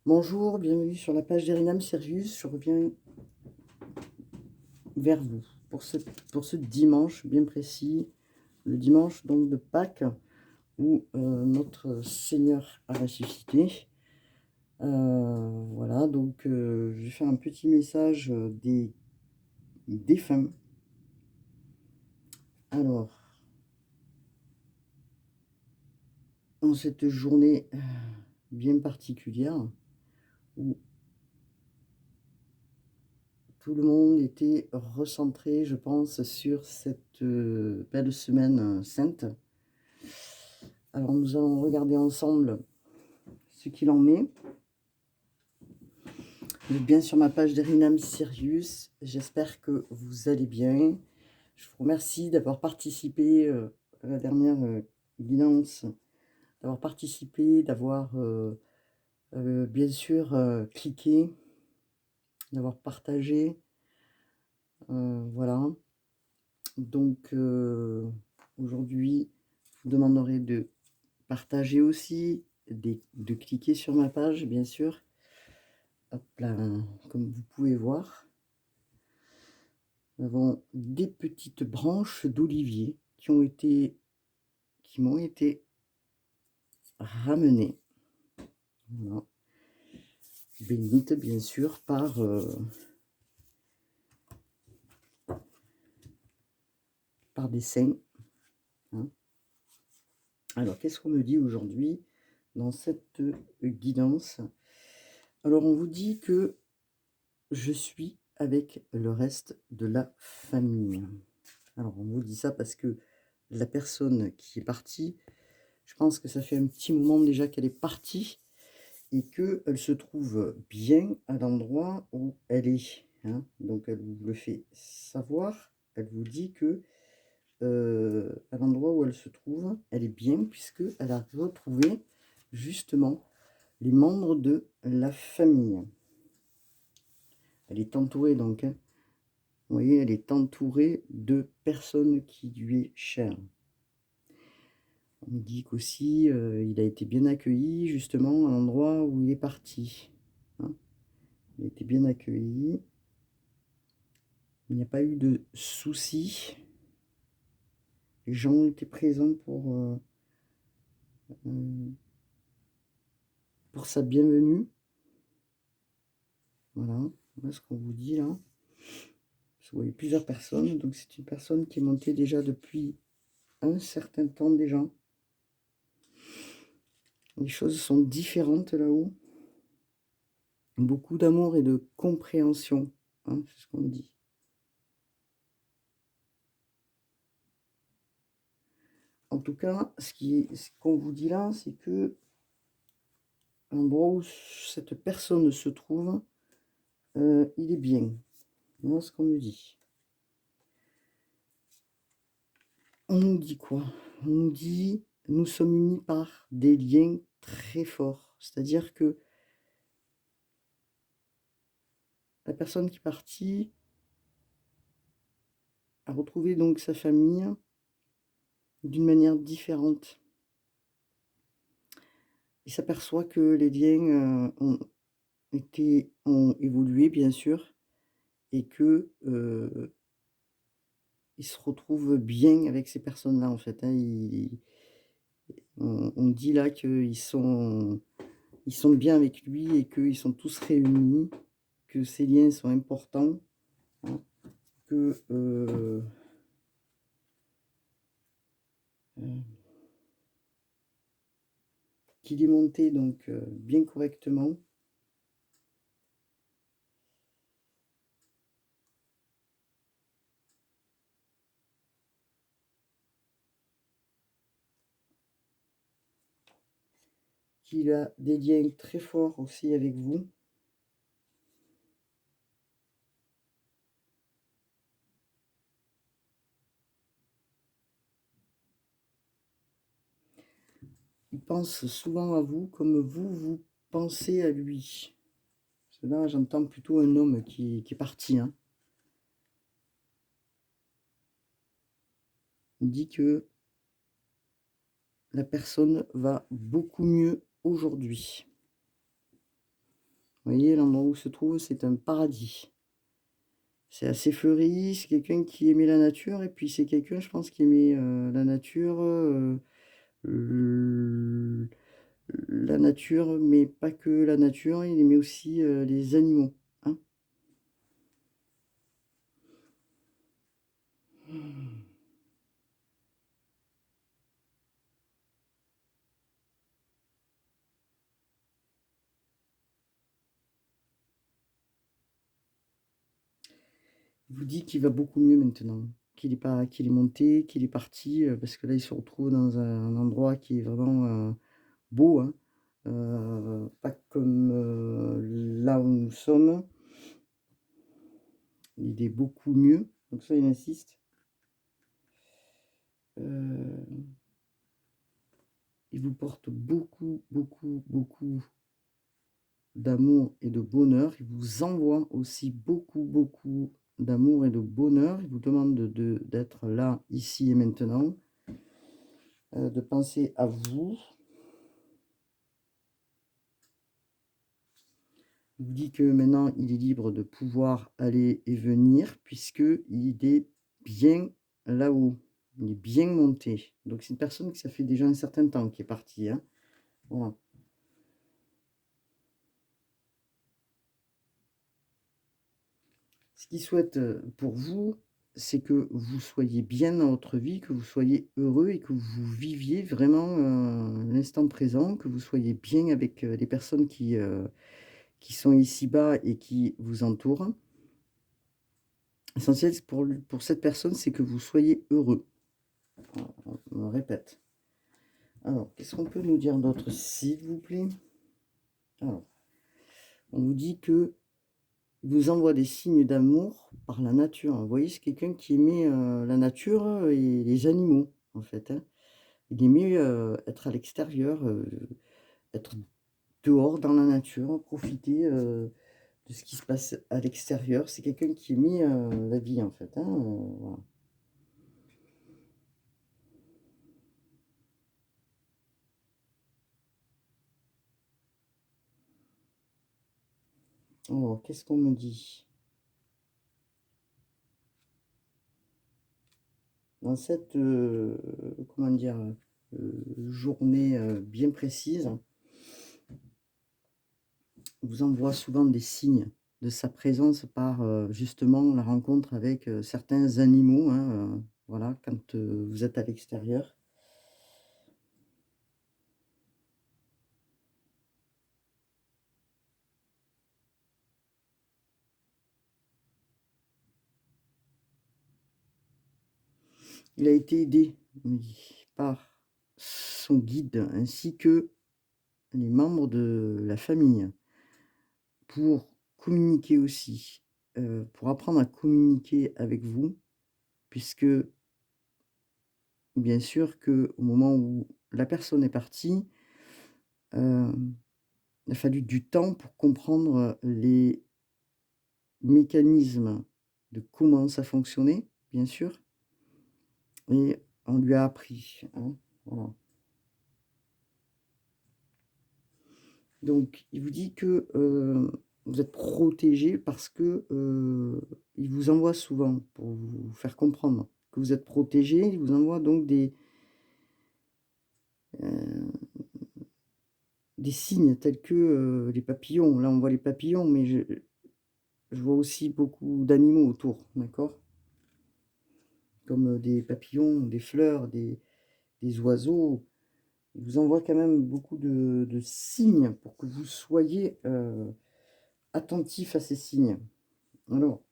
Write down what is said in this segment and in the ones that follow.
Bonjour, bienvenue sur la page d'Erinam Sirius. Je reviens vers vous pour ce dimanche bien précis, le dimanche donc de Pâques où notre Seigneur a ressuscité. Voilà, donc je vais faire un petit message des défunts. Alors, en cette journée bien particulière où tout le monde était recentré, je pense, sur cette belle semaine sainte. Alors nous allons regarder ensemble ce qu'il en est. Vous êtes bien sur ma page d'Erinam Sirius. J'espère que vous allez bien. Je vous remercie d'avoir participé à la dernière guidance, d'avoir participé, d'avoir bien sûr cliqué, d'avoir partagé. Voilà. Donc aujourd'hui, je vous demanderai de partager aussi, de cliquer sur ma page, bien sûr. Hop là, comme vous pouvez voir, nous avons des petites branches d'olivier qui m'ont été ramenées. Voilà. Bénites, bien sûr, par des saints. Hein. Alors, qu'est-ce qu'on me dit aujourd'hui dans cette guidance? Alors, on vous dit que je suis avec le reste de la famille. Alors, on vous dit ça parce que la personne qui est partie, je pense que ça fait un petit moment déjà qu'elle est partie et qu'elle se trouve bien à l'endroit où elle est. Hein. Donc, elle vous le fait savoir. Elle vous dit que à l'endroit où elle se trouve, elle est bien puisqu'elle a retrouvé justement les membres de la famille. Elle est entourée donc, hein, vous voyez, elle est entourée de personnes qui lui est chères. On dit qu'aussi il a été bien accueilli justement à l'endroit où il est parti. Hein. Il a été bien accueilli. Il n'y a pas eu de soucis. Les gens ont été présents pour sa bienvenue. Voilà, voilà ce qu'on vous dit là. Vous voyez plusieurs personnes. Donc c'est une personne qui est montée déjà depuis un certain temps déjà. Les choses sont différentes là-haut. Beaucoup d'amour et de compréhension. Hein, c'est ce qu'on dit. En tout cas, ce qu'on vous dit là, c'est que l'endroit où cette personne se trouve, il est bien. Voilà ce qu'on me dit. On nous dit quoi? On nous dit, nous sommes unis par des liens très forts. C'est-à-dire que la personne qui est partie a retrouvé donc sa famille d'une manière différente. Il s'aperçoit que les liens ont évolué, bien sûr, et que il se retrouve bien avec ces personnes-là, en fait. Hein. On dit là qu'ils ils sont bien avec lui et qu'ils sont tous réunis, que ces liens sont importants, hein, que qu'il est monté donc bien correctement. Qu'il a des liens très forts aussi avec vous. Il pense souvent à vous comme vous pensez à lui. Parce que là, j'entends plutôt un homme qui est parti. Hein. Il dit que la personne va beaucoup mieux aujourd'hui. Vous voyez l'endroit où se trouve, c'est un paradis. C'est assez fleuri, c'est quelqu'un qui aimait la nature et puis c'est quelqu'un, je pense, qui aimait, la nature, l la nature, mais pas que la nature, il aimait aussi, les animaux, hein. Il vous dit qu'il va beaucoup mieux maintenant, qu'il est monté, qu'il est parti, parce que là, il se retrouve dans un endroit qui est vraiment, beau, hein. Pas comme, là où nous sommes. Il est beaucoup mieux, donc ça, il insiste. Heu, il vous porte beaucoup, beaucoup, beaucoup d'amour et de bonheur. Il vous envoie aussi beaucoup, beaucoup d'amour et de bonheur. Il vous demande d'être là, ici et maintenant, de penser à vous. Il vous dit que maintenant, il est libre de pouvoir aller et venir puisqu'il est bien là-haut. Il est bien monté. Donc, c'est une personne que ça fait déjà un certain temps qui est partie, hein. Voilà. Ce qu'il souhaite, pour vous, c'est que vous soyez bien dans votre vie, que vous soyez heureux et que vous viviez vraiment, l'instant présent, que vous soyez bien avec, les personnes qui sont ici-bas et qui vous entourent. L'essentiel, c'est pour cette personne, c'est que vous soyez heureux. Voilà, on répète. Alors, qu'est-ce qu'on peut nous dire d'autre, s'il vous plaît? Alors, on vous dit que il vous envoie des signes d'amour par la nature. Vous voyez, c'est quelqu'un qui aimait, la nature, et les animaux, en fait, hein. Il aimait, être à l'extérieur, être dehors dans la nature, profiter, de ce qui se passe à l'extérieur. C'est quelqu'un qui aimait, la vie, en fait, hein, voilà. Alors, qu'est-ce qu'on me dit? Dans cette, comment dire? Journée, bien précise, il vous envoie souvent des signes de sa présence par, justement la rencontre avec, certains animaux, hein, voilà, quand, vous êtes à l'extérieur. Il a été aidé, oui, par son guide ainsi que les membres de la famille pour communiquer aussi, pour apprendre à communiquer avec vous puisque bien sûr qu'au moment où la personne est partie, hem, il a fallu du temps pour comprendre, les mécanismes de comment ça fonctionnait, bien sûr, et on lui a appris, hein, voilà. Donc il vous dit que, vous êtes protégé parce que, il vous envoie souvent pour vous faire comprendre que vous êtes protégé. Il vous envoie donc heu, des signes tels que, les papillons. Là, on voit les papillons, mais je vois aussi beaucoup d'animaux autour, d'accord? Comme, des papillons, des fleurs, des oiseaux. Il vous envoie quand même beaucoup de signes pour que vous soyez, attentifs à ces signes. Alors,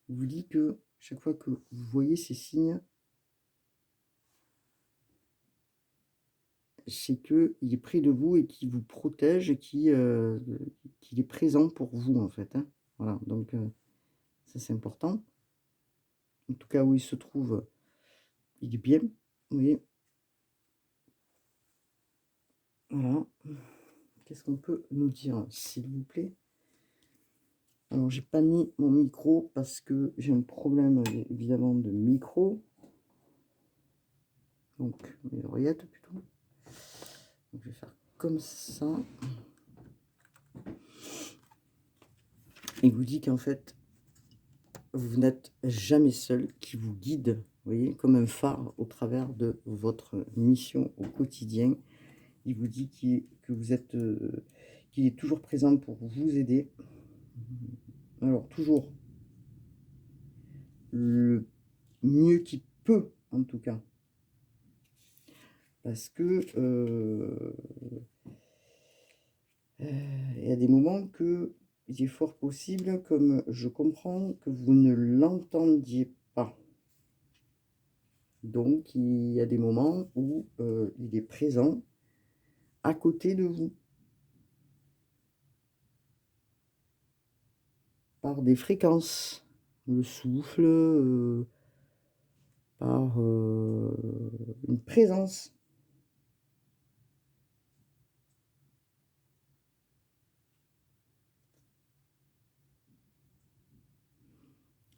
il vous dit que chaque fois que vous voyez ces signes, c'est qu'il est près de vous et qu'il vous protège et qu'il est présent pour vous, en fait, hein. Voilà, donc ça, c'est important. En tout cas, où il se trouve, il est bien, vous voyez? Voilà. Qu'est-ce qu'on peut nous dire, s'il vous plaît? Alors, j'ai pas mis mon micro parce que j'ai un problème évidemment de micro. Donc, mes oreillettes plutôt. Donc, je vais faire comme ça. Il vous dit qu'en fait, vous n'êtes jamais seul, qui vous guide, vous voyez, comme un phare au travers de votre mission au quotidien. Il vous dit que vous êtes, qu'il est toujours présent pour vous aider. Alors, toujours le mieux qu'il peut, en tout cas. Parce que il y a des moments que il est fort possible, comme je comprends, que vous ne l'entendiez pas. Donc, il y a des moments où il est présent à côté de vous. Par des fréquences. Le souffle, par une présence.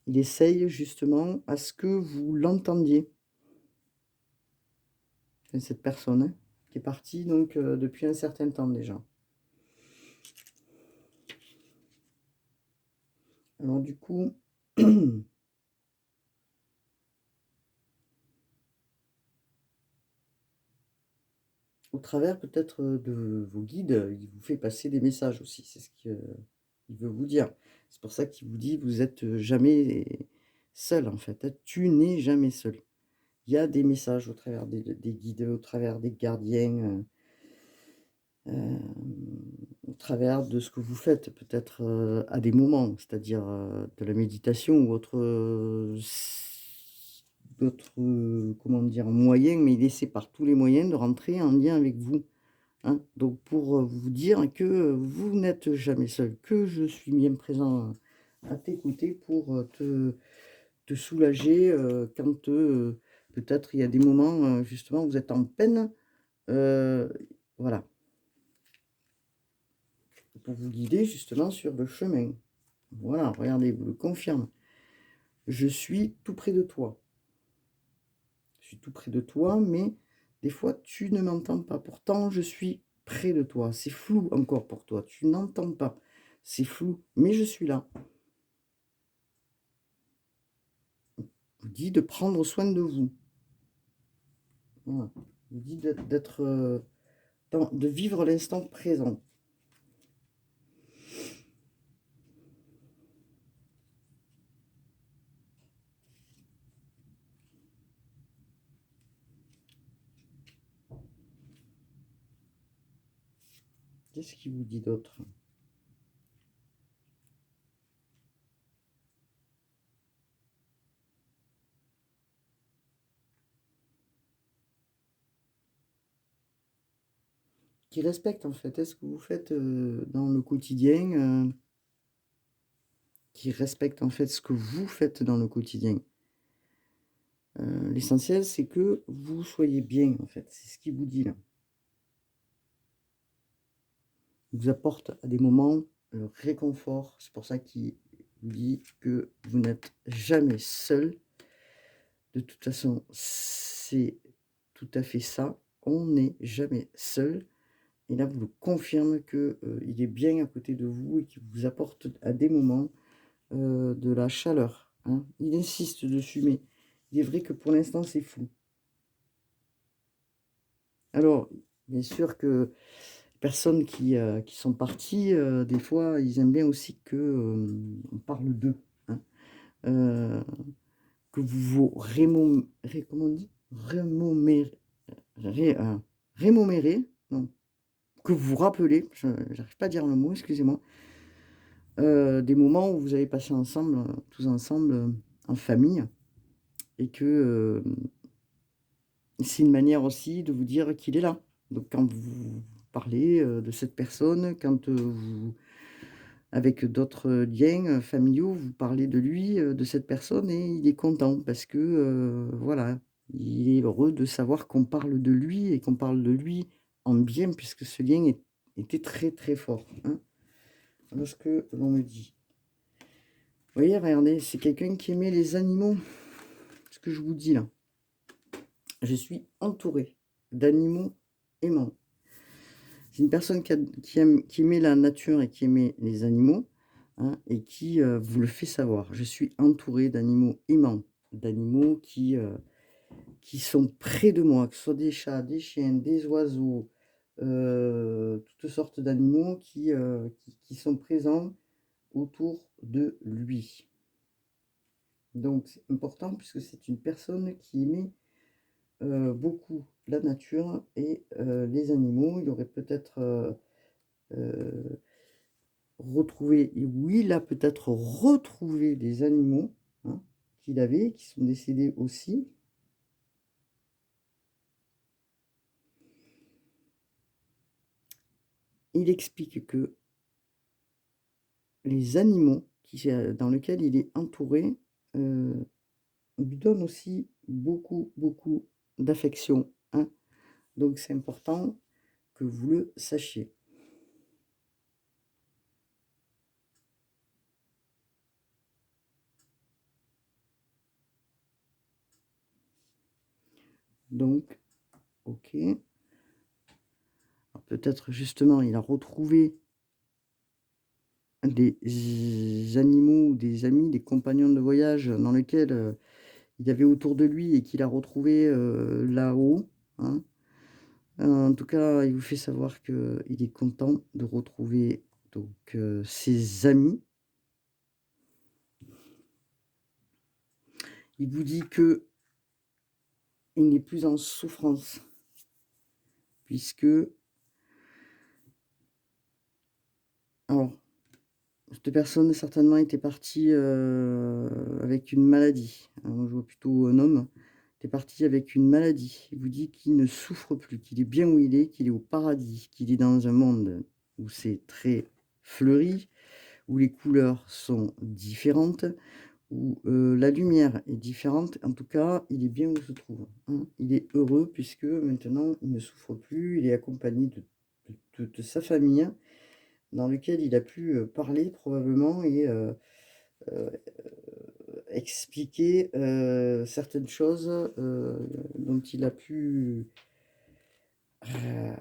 Il essaye justement à ce que vous l'entendiez. C'est cette personne hein, qui est partie donc depuis un certain temps déjà. Alors du coup, au travers peut-être de vos guides, il vous fait passer des messages aussi. C'est ce qu'il veut vous dire. C'est pour ça qu'il vous dit, vous n'êtes jamais seul en fait. Tu n'es jamais seul. Il y a des messages au travers des guides, au travers des gardiens, au travers de ce que vous faites peut-être à des moments, c'est-à-dire de la méditation ou d'autres comment dire, moyens, mais il essaie par tous les moyens de rentrer en lien avec vous. Hein. Donc pour vous dire que vous n'êtes jamais seul, que je suis bien présent à tes côtés pour te soulager quand peut-être il y a des moments justement où vous êtes en peine. Voilà, pour vous guider justement sur le chemin. Voilà, regardez, vous le confirme. Je suis tout près de toi. Je suis tout près de toi, mais des fois, tu ne m'entends pas. Pourtant, je suis près de toi. C'est flou encore pour toi. Tu n'entends pas. C'est flou, mais je suis là. Je vous dis de prendre soin de vous. Voilà. Je vous dis d'être, de vivre l'instant présent. Qu'est-ce qu'il vous dit d'autre? Qui respecte en fait. Est-ce que vous faites dans le quotidien qui respecte en fait ce que vous faites dans le quotidien? L'essentiel, c'est que vous soyez bien, en fait. C'est ce qu'il vous dit là. Il vous apporte à des moments le réconfort. C'est pour ça qu'il vous dit que vous n'êtes jamais seul. De toute façon, c'est tout à fait ça. On n'est jamais seul. Et là, vous le confirme qu'il est bien à côté de vous et qu'il vous apporte à des moments de la chaleur. Hein. Il insiste dessus, mais il est vrai que pour l'instant, c'est flou. Alors, bien sûr que les personnes qui sont parties, des fois, ils aiment bien aussi que on parle d'eux. Hein. Que vous vous comment on dit? Rémomérez, non, que vous vous rappelez, je n'arrive pas à dire le mot, excusez-moi, des moments où vous avez passé ensemble, tous ensemble, en famille et que, c'est une manière aussi de vous dire qu'il est là. Donc quand vous parlez, de cette personne, quand, vous avec d'autres liens, familiaux, vous parlez de lui, de cette personne et il est content parce que, voilà, il est heureux de savoir qu'on parle de lui et qu'on parle de lui en bien puisque ce lien était très, très fort, hein. Voilà ce que l'on me dit. voyez, regardez, c'est quelqu'un qui aimait les animaux. Ce que je vous dis là. Je suis entourée d'animaux aimants. C'est une personne qui aimait la nature et qui aimait les animaux, hein, et qui vous le fait savoir. Je suis entourée d'animaux aimants, d'animaux qui sont près de moi, que ce soit des chats, des chiens, des oiseaux, toutes sortes d'animaux qui sont présents autour de lui. Donc c'est important puisque c'est une personne qui aimait beaucoup la nature et les animaux. Il aurait peut-être retrouvé, et oui, il a peut-être retrouvé des animaux, hein, qu'il avait, qui sont décédés aussi. Il explique que les animaux dans lesquels il est entouré lui donnent aussi beaucoup, beaucoup d'affection, hein. Donc c'est important que vous le sachiez. Donc, ok. Peut-être justement, il a retrouvé des animaux, des amis, des compagnons de voyage dans lesquels il avait autour de lui et qu'il a retrouvé là-haut, hein. En tout cas, il vous fait savoir qu'il est content de retrouver donc ses amis. Il vous dit que il n'est plus en souffrance, puisque, alors, cette personne certainement était partie avec une maladie. Alors, je vois plutôt un homme. Il est parti avec une maladie. Il vous dit qu'il ne souffre plus, qu'il est bien où il est, qu'il est au paradis, qu'il est dans un monde où c'est très fleuri, où les couleurs sont différentes, où la lumière est différente. En tout cas, il est bien où il se trouve, hein. Il est heureux puisque maintenant, il ne souffre plus. Il est accompagné de sa famille, dans lequel il a pu parler probablement et expliquer certaines choses dont il a pu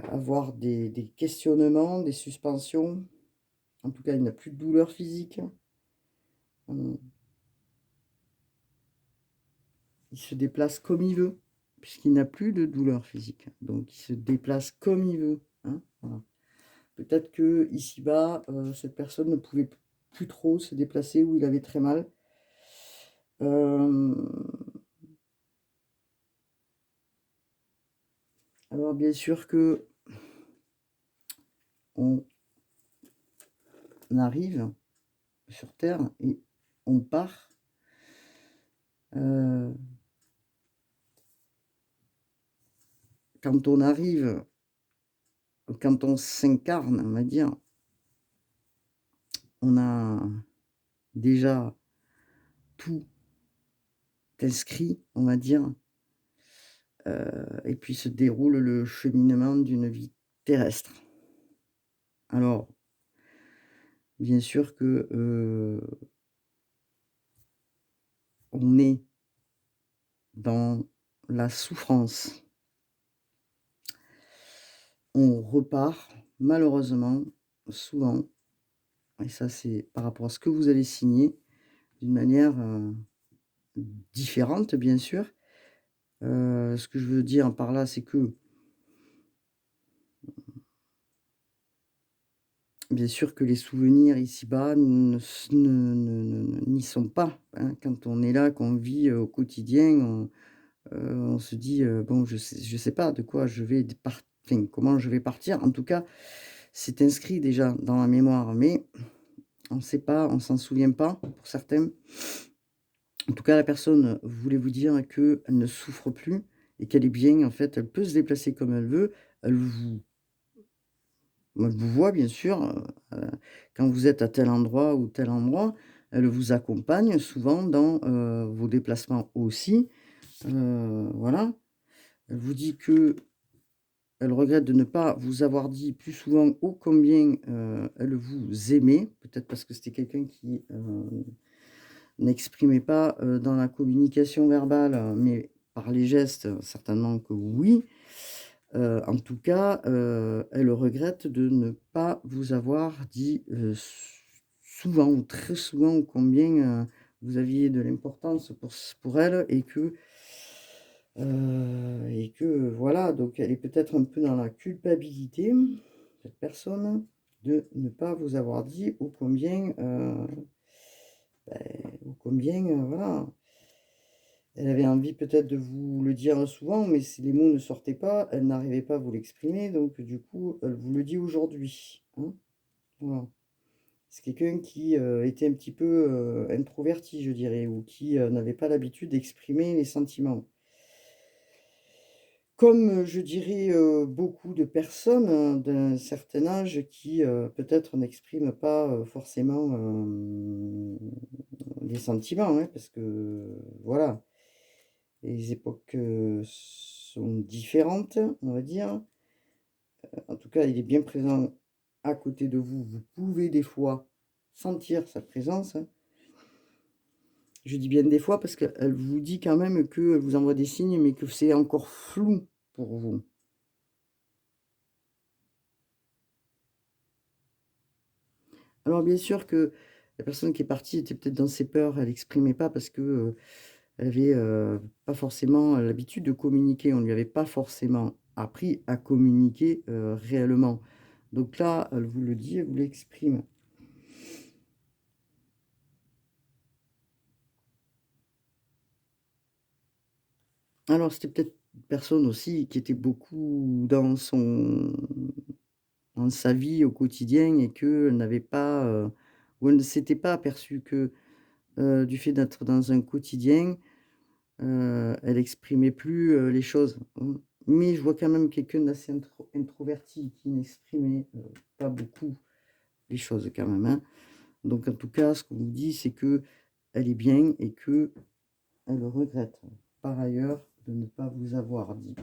avoir des questionnements, des suspensions. En tout cas, il n'a plus de douleur physique. Il se déplace comme il veut, puisqu'il n'a plus de douleur physique. Donc, il se déplace comme il veut, hein, voilà. Peut-être que ici-bas, cette personne ne pouvait plus trop se déplacer ou il avait très mal. Alors, bien sûr que on arrive sur Terre et on part. Quand on arrive, quand on s'incarne, on va dire, on a déjà tout inscrit, on va dire, et puis se déroule le cheminement d'une vie terrestre. Alors, bien sûr que on est dans la souffrance. On repart malheureusement souvent, et ça c'est par rapport à ce que vous avez signé, d'une manière différente bien sûr. Ce que je veux dire par là, c'est que bien sûr que les souvenirs ici-bas n'y sont pas, hein. Quand on est là, qu'on vit au quotidien, on se dit bon, je sais pas de quoi je vais enfin, comment je vais partir. En tout cas, c'est inscrit déjà dans la mémoire, mais on ne sait pas, on s'en souvient pas pour certains. En tout cas, la personne voulait vous dire qu'elle ne souffre plus et qu'elle est bien. En fait, elle peut se déplacer comme elle veut. Elle vous Moi, je vous vois bien sûr, quand vous êtes à tel endroit ou tel endroit, elle vous accompagne souvent dans vos déplacements aussi. Voilà. Elle vous dit qu'elle regrette de ne pas vous avoir dit plus souvent ô combien elle vous aimait. Peut-être parce que c'était quelqu'un qui n'exprimez pas dans la communication verbale, mais par les gestes, certainement que oui. En tout cas, elle regrette de ne pas vous avoir dit, souvent ou très souvent combien, vous aviez de l'importance pour elle et que voilà, donc elle est peut-être un peu dans la culpabilité, cette personne, de ne pas vous avoir dit ô combien, voilà, elle avait envie peut-être de vous le dire souvent, mais si les mots ne sortaient pas, elle n'arrivait pas à vous l'exprimer, donc du coup, elle vous le dit aujourd'hui, hein, voilà. C'est quelqu'un qui, était un petit peu, introverti, je dirais, ou qui, n'avait pas l'habitude d'exprimer les sentiments. Comme, je dirais, beaucoup de personnes, d'un certain âge qui, peut-être n'expriment pas, forcément, les sentiments, hein, parce que, voilà. Les époques, sont différentes, on va dire. En tout cas, il est bien présent à côté de vous. Vous pouvez des fois sentir sa présence, hein. Je dis bien des fois parce qu'elle vous dit quand même qu'elle vous envoie des signes, mais que c'est encore flou pour vous. Alors bien sûr que la personne qui est partie était peut-être dans ses peurs, elle exprimait pas parce que, elle avait, pas forcément l'habitude de communiquer. On lui avait pas forcément appris à communiquer, réellement. Donc là, elle vous le dit, elle vous l'exprime. Alors c'était peut-être une personne aussi qui était beaucoup dans sa vie au quotidien et qu'elle n'avait pas, ou elle ne s'était pas aperçue que, du fait d'être dans un quotidien, elle exprimait plus, les choses, mmh. Mais je vois quand même quelqu'un d'assez introverti qui n'exprimait, pas beaucoup les choses quand même, hein. Donc en tout cas, ce qu'on vous dit, c'est qu'elle est bien et qu'elle regrette par ailleurs de ne pas vous avoir dit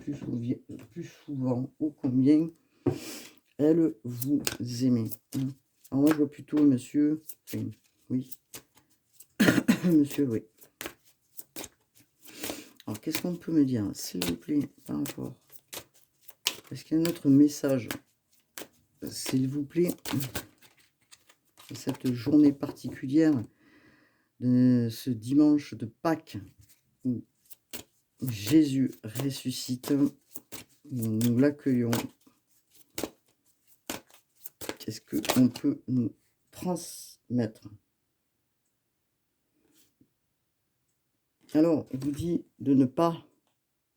plus souvent ô combien elle vous aimait, mmh. Alors moi, je vois plutôt monsieur, enfin, oui, monsieur, oui. Alors qu'est-ce qu'on peut me dire, s'il vous plaît, par rapport, est-ce qu'il y a un autre message, s'il vous plaît, cette journée particulière de ce dimanche de Pâques où Jésus ressuscite, nous l'accueillons. Qu'est-ce qu'on peut nous transmettre? Alors, il vous dit de ne pas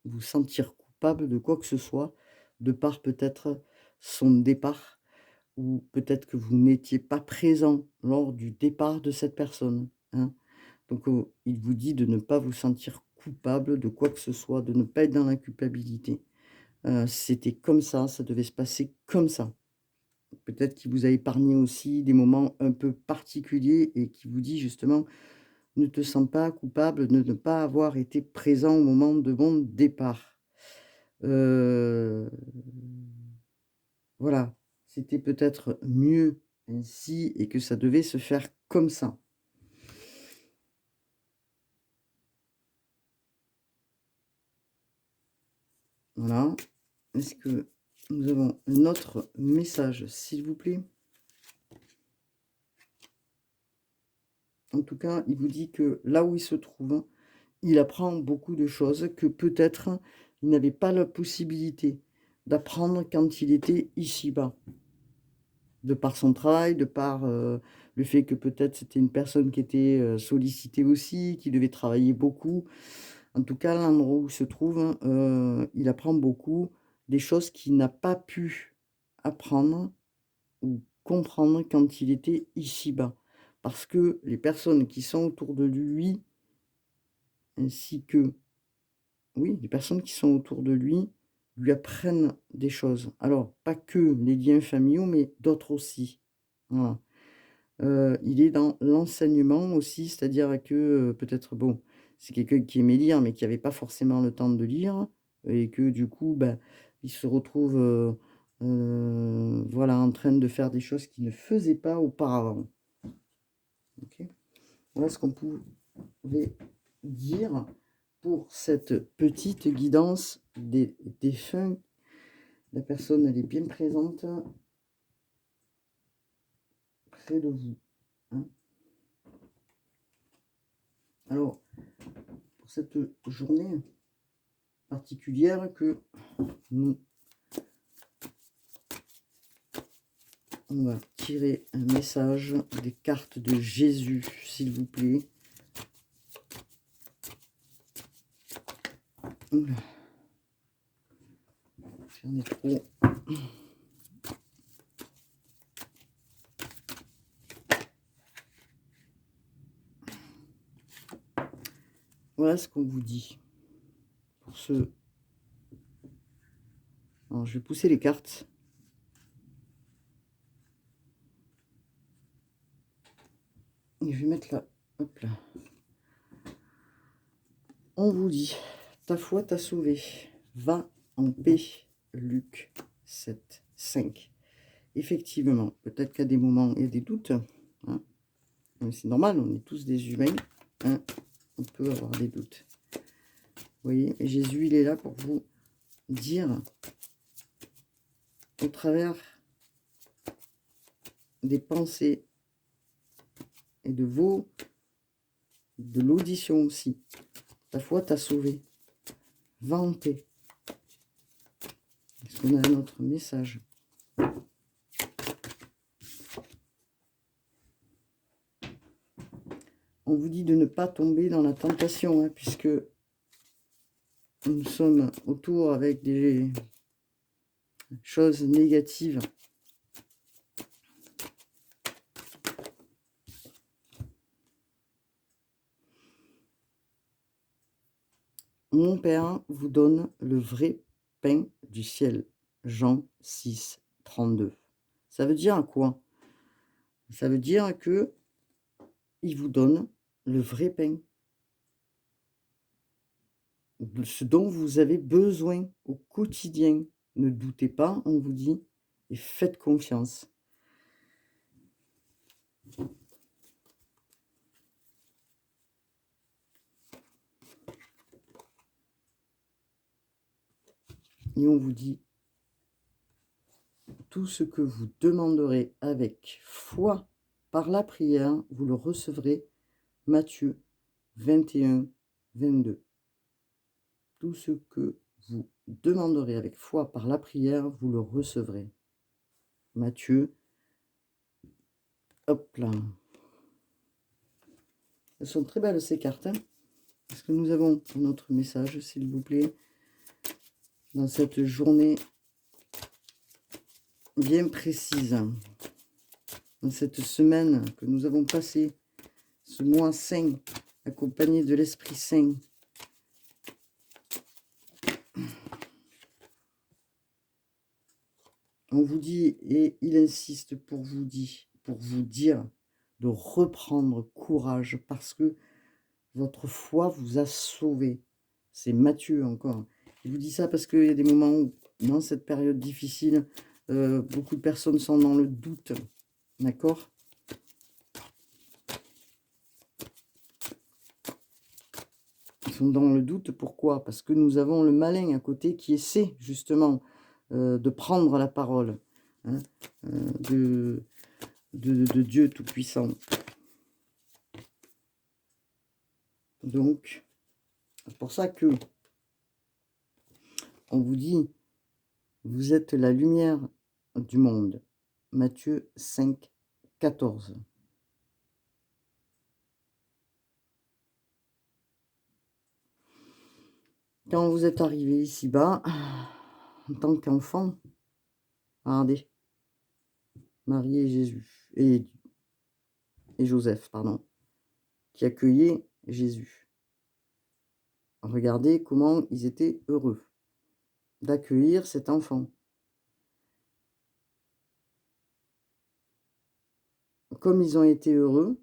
vous sentir coupable de quoi que ce soit, de par peut-être son départ, ou peut-être que vous n'étiez pas présent lors du départ de cette personne, hein. Donc, il vous dit de ne pas vous sentir coupable de quoi que ce soit, de ne pas être dans la culpabilité. C'était comme ça devait se passer comme ça. Peut-être qu'il vous a épargné aussi des moments un peu particuliers et qui vous dit justement: «Ne te sens pas coupable de ne pas avoir été présent au moment de mon départ». Heu, voilà, c'était peut-être mieux ainsi et que ça devait se faire comme ça. Voilà. Est-ce que nous avons un autre message, s'il vous plaît? En tout cas, il vous dit que là où il se trouve, il apprend beaucoup de choses que peut-être il n'avait pas la possibilité d'apprendre quand il était ici-bas. De par son travail, de par, le fait que peut-être c'était une personne qui était, sollicitée aussi, qui devait travailler beaucoup. En tout cas, l'endroit où il se trouve, il apprend beaucoup, des choses qu'il n'a pas pu apprendre ou comprendre quand il était ici-bas. Parce que les personnes qui sont autour de lui, ainsi que oui, les personnes qui sont autour de lui, lui apprennent des choses. Alors, pas que les liens familiaux, mais d'autres aussi. Voilà. Il est dans l'enseignement aussi, c'est-à-dire que, peut-être, bon, c'est quelqu'un qui aimait lire, mais qui avait pas forcément le temps de lire et que du coup, bah, il se retrouve, voilà, en train de faire des choses qu'il ne faisait pas auparavant. OK? Voilà ce qu'on peut vais dire pour cette petite guidance des défunts. La personne, elle est bien présente près de vous. Hein. Alors, pour cette journée particulière que nous, on va tirer un message des cartes de Jésus, s'il vous plaît. Oula. J'en ai trop. Voilà ce qu'on vous dit. Pour ce... Alors, je vais pousser les cartes. Et je vais mettre là. Hop là. On vous dit, ta foi t'a sauvé. Va en paix. Luc 7, 5. Effectivement, peut-être qu'à des moments, il y a des doutes. Hein. C'est normal, on est tous des humains. Hein. On peut avoir des doutes. Vous voyez, et Jésus, il est là pour vous dire, au travers des pensées et de l'audition aussi, ta foi t'a sauvé. Va en paix. Est-ce qu'on a un autre message? On vous dit de ne pas tomber dans la tentation, hein, puisque nous sommes autour avec des choses négatives. Mon Père vous donne le vrai pain du ciel. Jean 6, 32. Ça veut dire quoi? Ça veut dire que il vous donne le vrai pain. Ce dont vous avez besoin au quotidien. Ne doutez pas, on vous dit, et faites confiance. Et on vous dit, tout ce que vous demanderez avec foi par la prière, vous le recevrez. Matthieu 21, 22. Tout ce que vous demanderez avec foi par la prière, vous le recevrez. Matthieu. Hop là. Elles sont très belles ces cartes. Hein. Est-ce que nous avons un autre message, s'il vous plaît, dans cette journée bien précise, dans cette semaine que nous avons passée, ce mois saint, accompagné de l'Esprit Saint. On vous dit, et il insiste pour vous dire de reprendre courage parce que votre foi vous a sauvé. C'est Matthieu encore. Il vous dit ça parce qu'il y a des moments où, dans cette période difficile, beaucoup de personnes sont dans le doute. D'accord ? Ils sont dans le doute, pourquoi? Parce que nous avons le malin à côté qui essaie justement de prendre la parole hein, de Dieu Tout-Puissant. Donc, c'est pour ça que on vous dit, vous êtes la lumière du monde. Matthieu 5, 14. Quand vous êtes arrivé ici-bas, en tant qu'enfant, regardez, Marie et Jésus, et Joseph, pardon, qui accueillaient Jésus. Regardez comment ils étaient heureux d'accueillir cet enfant. Comme ils ont été heureux,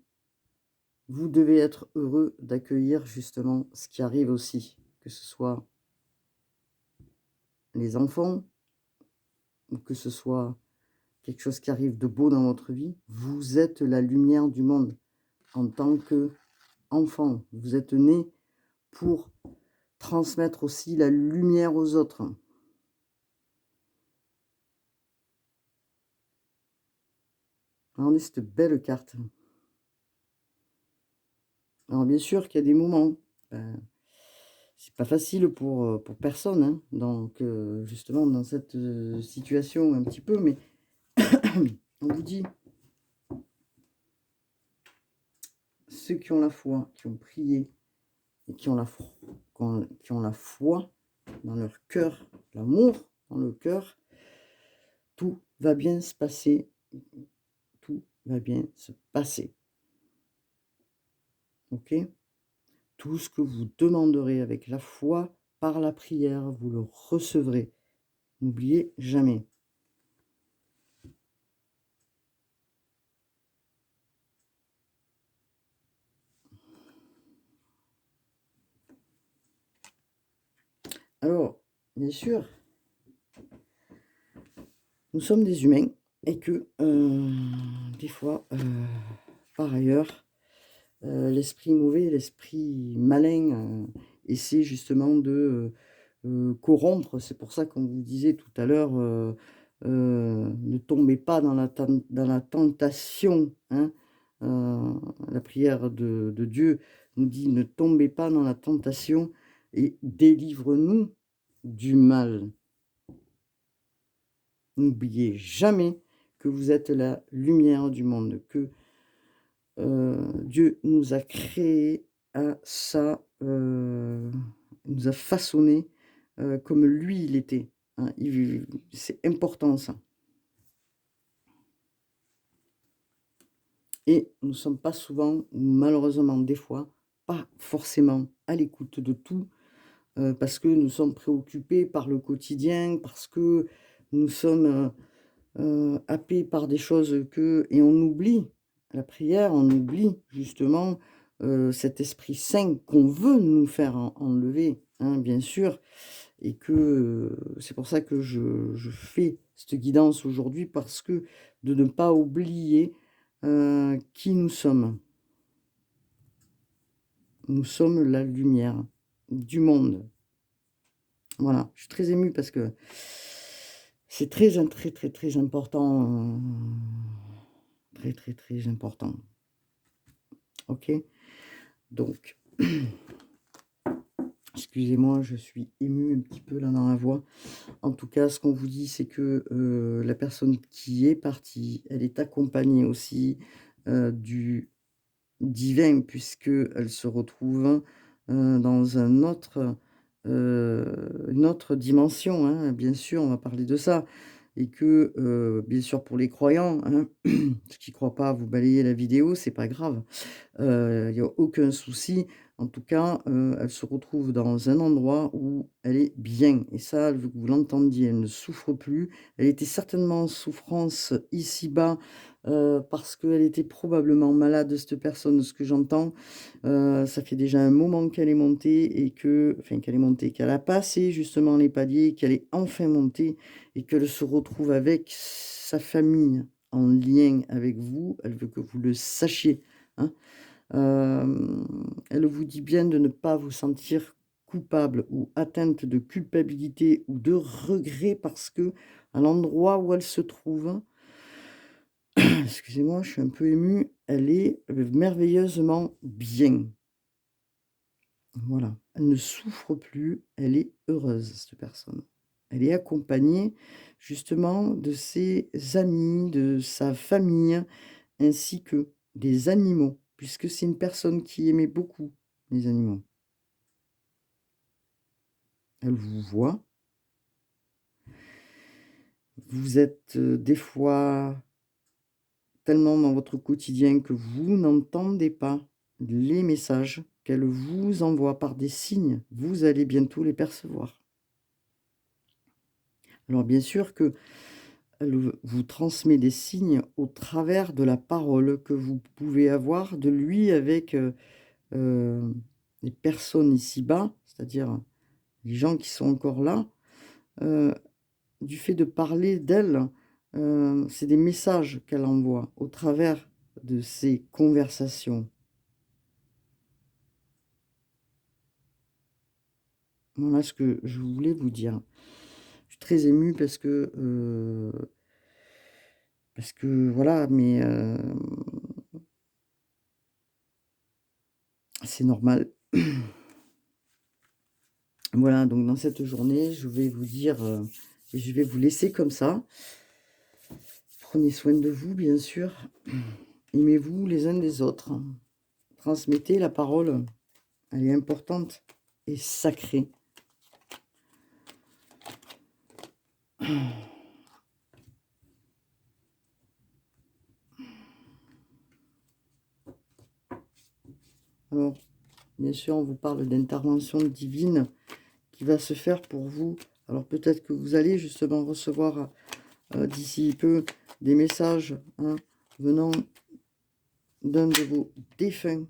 vous devez être heureux d'accueillir justement ce qui arrive aussi, que ce soit les enfants, ou que ce soit quelque chose qui arrive de beau dans votre vie. Vous êtes la lumière du monde en tant que enfant. Vous êtes né pour transmettre aussi la lumière aux autres. Regardez cette belle carte. Alors bien sûr qu'il y a des moments, c'est pas facile pour personne, hein, donc justement dans cette, situation un petit peu, mais on vous dit: «Ceux qui ont la foi, qui ont prié et qui ont la foi dans leur cœur, l'amour dans le cœur, tout va bien se passer, tout va bien se passer». OK? Tout ce que vous demanderez avec la foi, par la prière, vous le recevrez. N'oubliez jamais. Alors, bien sûr, nous sommes des humains et que, des fois, par ailleurs, l'esprit mauvais, l'esprit malin, essaie justement de, corrompre. C'est pour ça qu'on vous disait tout à l'heure, ne tombez pas dans la tentation, hein. La prière de Dieu nous dit: «Ne tombez pas dans la tentation et délivre-nous du mal». N'oubliez jamais que vous êtes la lumière du monde, que, Dieu nous a créés à sa, nous a façonnés, comme lui il était, hein. Il C'est important ça, et nous ne sommes pas souvent, ou malheureusement des fois, pas forcément à l'écoute de tout, parce que nous sommes préoccupés par le quotidien, parce que nous sommes, happés par des choses et on oublie la prière, on oublie justement, cet esprit saint qu'on veut nous faire enlever, hein, bien sûr, et que, c'est pour ça que je fais cette guidance aujourd'hui, parce que de ne pas oublier, qui nous sommes. Nous sommes la lumière du monde. Voilà, je suis très émue parce que c'est très important, très, très, très important. OK? Donc, excusez-moi, je suis émue un petit peu là dans la voix. En tout cas, ce qu'on vous dit, c'est que, la personne qui est partie, elle est accompagnée aussi, du divin, puisqu'elle se retrouve, dans une autre dimension, hein, bien sûr, on va parler de ça, et que, bien sûr pour les croyants, hein, ceux qui ne croient pas, vous balayez la vidéo, c'est pas grave. Il y a aucun souci. En tout cas, elle se retrouve dans un endroit où elle est bien, et ça, elle veut que vous l'entendiez. Elle ne souffre plus. Elle était certainement en souffrance ici-bas, parce qu'elle était probablement malade, cette personne, de ce que j'entends. Ça fait déjà un moment qu'elle est montée, et qu'elle est montée, qu'elle a passé justement les paliers, qu'elle est enfin montée et qu'elle se retrouve avec sa famille en lien avec vous. Elle veut que vous le sachiez, hein. Elle vous dit bien de ne pas vous sentir coupable ou atteinte de culpabilité ou de regret, parce que à l'endroit où elle se trouve, excusez-moi, je suis un peu émue, elle est, merveilleusement bien. Voilà, elle ne souffre plus, elle est heureuse, cette personne. Elle est accompagnée justement de ses amis, de sa famille, ainsi que des animaux, puisque c'est une personne qui aimait beaucoup les animaux. Elle vous voit, vous êtes, des fois tellement dans votre quotidien que vous n'entendez pas les messages qu'elle vous envoie par des signes. Vous allez bientôt les percevoir. Alors bien sûr que elle vous transmet des signes au travers de la parole que vous pouvez avoir de lui avec, heu, les personnes ici-bas, c'est-à-dire les gens qui sont encore là, heu, du fait de parler d'elle, c'est des messages, qu'elle envoie au travers de ces conversations. Voilà ce que je voulais vous dire. Je suis très émue parce que voilà, mais c'est normal. Voilà, donc dans cette journée, je vais vous dire, et je vais vous laisser comme ça. Prenez soin de vous, bien sûr. Aimez-vous les uns des autres. Transmettez la parole. Elle est importante et sacrée. Alors, bien sûr, on vous parle d'intervention divine qui va se faire pour vous. Alors peut-être que vous allez justement recevoir d'ici peu des messages venant d'un de vos défunts.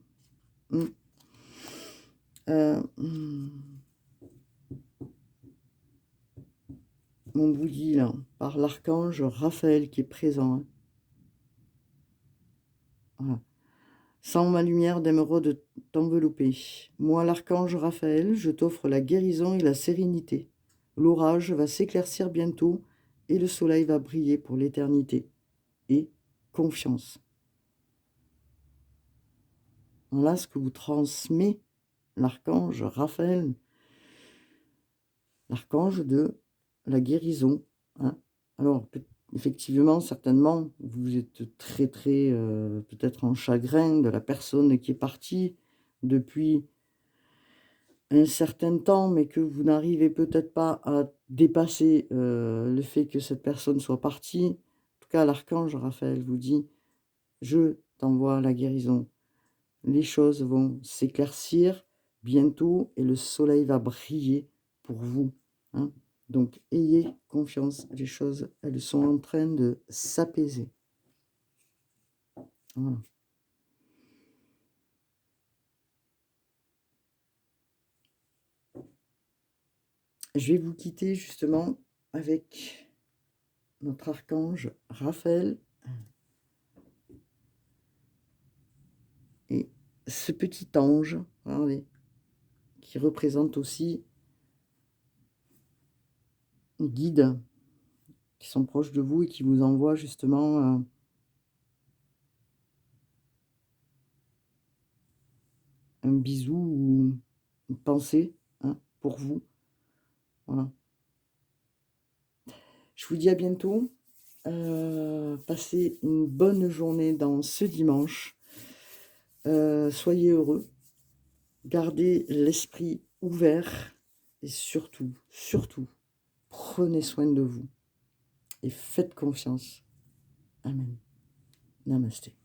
On vous dit là, par l'archange Raphaël qui est présent. Voilà. Sans ma lumière d'émeraude t'envelopper. Moi, l'archange Raphaël, je t'offre la guérison et la sérénité. L'orage va s'éclaircir bientôt et le soleil va briller pour l'éternité. Et confiance. Voilà ce que vous transmet l'archange Raphaël, l'archange de la guérison. Alors, effectivement, certainement, vous êtes très, peut-être en chagrin de la personne qui est partie depuis un certain temps, mais que vous n'arrivez peut-être pas à dépasser le fait que cette personne soit partie. En tout cas, l'archange Raphaël vous dit, je t'envoie la guérison. Les choses vont s'éclaircir bientôt et le soleil va briller pour vous. Donc, ayez confiance, les choses, elles sont en train de s'apaiser. Voilà. Je vais vous quitter justement avec notre archange Raphaël. Et ce petit ange, regardez, qui représente aussi les guides qui sont proches de vous et qui vous envoient justement un bisou ou une pensée pour vous. Voilà. Je vous dis à bientôt. Passez une bonne journée dans ce dimanche. Soyez heureux. Gardez l'esprit ouvert. Et surtout, prenez soin de vous. Et faites confiance. Amen. Namasté.